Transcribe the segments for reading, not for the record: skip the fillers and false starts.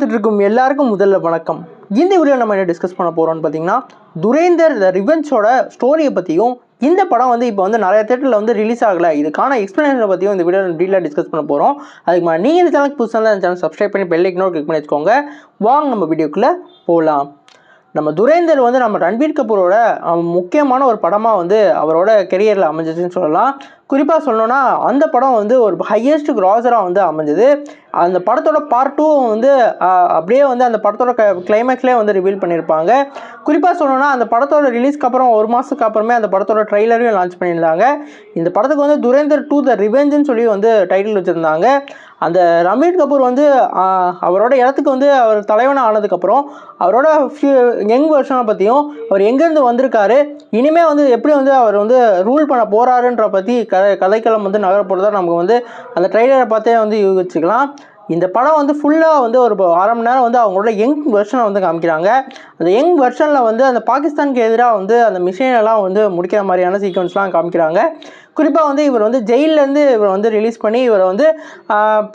பார்த்துட்டு இருக்கும் எல்லாருக்கும் முதல்ல வணக்கம். இந்த வீடியோ நம்ம என்ன டிஸ்கஸ் பண்ண போகிறோம்னு பார்த்தீங்கன்னா, துரேந்தர் த ரிவெஞ்சோட ஸ்டோரியை பற்றியும், இந்த படம் வந்து இப்போ வந்து நிறைய தேட்டரில் வந்து ரிலீஸ் ஆகலை, இதுக்கான எக்ஸ்ப்ளனேஷனை பற்றியும் இந்த வீடியோ டீட்டெயிலாக டிஸ்கஸ் பண்ண போகிறோம். அதுக்கு மேலே நீங்கள் இந்த சேனலுக்கு புதுசாக இந்த சேனல் சப்ஸ்கிரைப் பண்ணி பெல் ஐக்கனை கிளிக் பண்ணி வச்சுக்கோங்க. வாங்க நம்ம வீடியோக்குள்ளே போகலாம். நம்ம துரேந்தர் வந்து நம்ம ரன்வீர் கபூரோட முக்கியமான ஒரு படமாக வந்து அவரோட கெரியரில் அமைஞ்சிச்சுன்னு சொல்லலாம். குறிப்பாக சொல்லணும்னா அந்த படம் வந்து ஒரு ஹையஸ்ட் க்ராஸராக வந்து அமைஞ்சது. அந்த படத்தோட பார்ட் 2 வந்து அப்படியே வந்து அந்த படத்தோட கிளைமேக்ஸ்லேயே வந்து ரிவீல் பண்ணியிருப்பாங்க. குறிப்பாக சொல்லணும்னா அந்த படத்தோட ரிலீஸ்க்கு அப்புறம் ஒரு மாதத்துக்கு அப்புறமே அந்த படத்தோட ட்ரெய்லரையும் லான்ச் பண்ணியிருந்தாங்க. இந்த படத்துக்கு வந்து துரேந்தர் 2 த ரிவெஞ்சுன்னு சொல்லி வந்து டைட்டில் வச்சுருந்தாங்க. அந்த ரன்வீர் கபூர் வந்து அவரோட இடத்துக்கு வந்து அவர் தலைவனாக ஆனதுக்கப்புறம் அவரோட யங் வெர்ஷனை பற்றியும், அவர் எங்கேருந்து வந்திருக்காரு, இனிமேல் வந்து எப்படி வந்து அவர் வந்து ரூல் பண்ண போகிறாருன்ற பற்றி கதைக்களம் வந்து நகர போகிறதா நமக்கு வந்து அந்த ட்ரெய்லரை பார்த்தே வந்து யூகிச்சுக்கலாம். இந்த படம் வந்து ஃபுல்லாக வந்து ஒரு அரை மணி நேரம் வந்து அவங்களோட யங் வெர்ஷனை வந்து காமிக்கிறாங்க. அந்த யங் வெர்ஷனில் வந்து அந்த பாகிஸ்தானுக்கு எதிராக வந்து அந்த மிஷினெல்லாம் வந்து முடிக்கிற மாதிரியான சீக்வன்ஸ்லாம் காமிக்கிறாங்க. குறிப்பாக வந்து இவர் வந்து ஜெயிலேருந்து இவர் வந்து ரிலீஸ் பண்ணி இவரை வந்து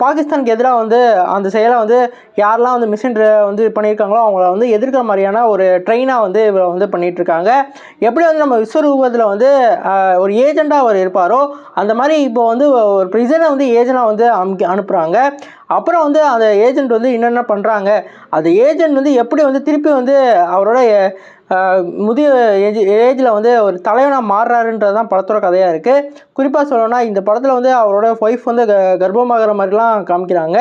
பாகிஸ்தானுக்கு எதிராக வந்து அந்த செயலை வந்து யாரெல்லாம் வந்து மிஷின் வந்து பண்ணியிருக்காங்களோ அவங்கள வந்து எதிர்க்கிற மாதிரியான ஒரு ட்ரெயினாக வந்து இவரை வந்து பண்ணிகிட்ருக்காங்க. எப்படி வந்து நம்ம விஸ்வரூபத்தில் வந்து ஒரு ஏஜெண்டாக அவர் இருப்பாரோ அந்த மாதிரி இப்போ வந்து ஒரு ப்ரிசனை வந்து ஏஜெண்டாக வந்து அனுப்புகிறாங்க. அப்புறம் வந்து அந்த ஏஜெண்ட் வந்து என்னென்ன பண்ணுறாங்க, அந்த ஏஜெண்ட் வந்து எப்படி வந்து திருப்பி வந்து அவரோட முதிய ஏஜில் வந்து ஒரு தலைவனாக மாறுறாருன்றது தான் படத்தோட கதையாக இருக்குது. குறிப்பாக சொல்லணும்னா இந்த படத்தில் வந்து அவரோட ஒய்ஃப் வந்து கர்ப்பமாகிற மாதிரிலாம் காமிக்கிறாங்க.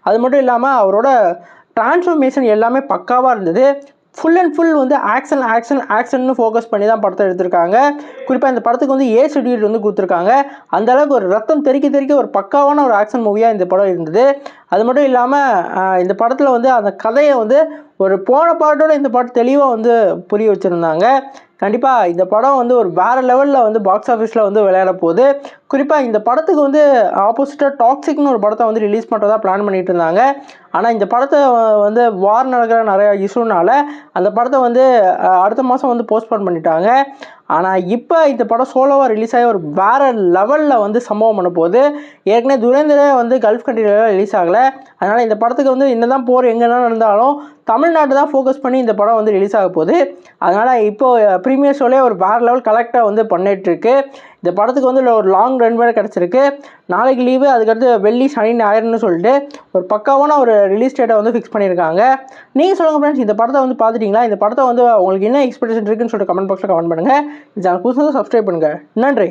அது மட்டும் இல்லாமல் அவரோட டிரான்ஸ்ஃபர்மேஷன் எல்லாமே பக்காவாக இருந்தது. ஃபுல் அண்ட் ஃபுல் வந்து ஆக்ஷன்னு ஃபோக்கஸ் பண்ணி தான் படத்தை எடுத்திருக்காங்க. குறிப்பாக இந்த படத்துக்கு வந்து ஷெட்யூல் வந்து கொடுத்துருக்காங்க. அந்தளவுக்கு ஒரு ரத்தம் தெறிக்க ஒரு பக்காவான ஒரு ஆக்ஷன் மூவியாக இந்த படம் இருந்தது. அது மட்டும் இல்லாமல் இந்த படத்தில் வந்து அந்த கதையை வந்து ஒரு போன பாட்டோட இந்த பாட்டு தெளிவாக வந்து புரிய வச்சுருந்தாங்க. கண்டிப்பாக இந்த படம் வந்து ஒரு வேறு லெவலில் வந்து பாக்ஸ் ஆஃபீஸில் வந்து விளையாட போகுது. குறிப்பாக இந்த படத்துக்கு வந்து ஆப்போசிட்டாக டாக்ஸிக்னு ஒரு படத்தை வந்து ரிலீஸ் பண்ணுறதா பிளான் பண்ணிட்டு இருந்தாங்க. ஆனால் இந்த படத்தை வந்து வார் நடக்கிற நிறையா இஷ்யூனால அந்த படத்தை வந்து அடுத்த மாதம் வந்து போஸ்ட்போன் பண்ணிட்டாங்க. ஆனால் இப்போ இந்த படம் சோலோவாக ரிலீஸ் ஆகி ஒரு வேறு லெவலில் வந்து சம்பவம் பண்ண போகுது. ஏற்கனவே துரேந்தரே வந்து கல்ஃப் கண்ட்ரியில் ரிலீஸ் ஆகலை. அதனால் இந்த படத்துக்கு வந்து என்னதான் போர் எங்கன்னா நடந்தாலும் தமிழ்நாட்டு தான் ஃபோக்கஸ் பண்ணி இந்த படம் வந்து ரிலீஸ் ஆக போகுது. அதனால் இப்போது ப்ரீமியர் ஷோலே ஒரு வேறு லெவல் கலெக்டாக வந்து பண்ணிகிட்ருக்கு. இந்த படத்துக்கு வந்து ஒரு லாங் ரன் வேறு கிடச்சிருக்கு. நாளைக்கு லீவு, அதுக்கடுத்து வெள்ளி சனி ஞாயிறுன்னு சொல்லிட்டு ஒரு பக்காவான ஒரு ரிலீஸ் டேட்டை வந்து ஃபிக்ஸ் பண்ணியிருக்காங்க. நீங்கள் சொல்லுங்கள் ஃப்ரெண்ட்ஸ், இந்த படத்தை வந்து பார்த்துட்டிங்களா? இந்த படத்தை வந்து உங்களுக்கு என்ன எக்ஸ்பெக்டேஷன் இருக்குன்னு சொல்லிட்டு கமெண்ட் பாக்ஸில் கமெண்ட் பண்ணுங்கள். இந்த சேனல் புதுசாக சப்ஸ்கிரைப் பண்ணுங்கள். நன்றி.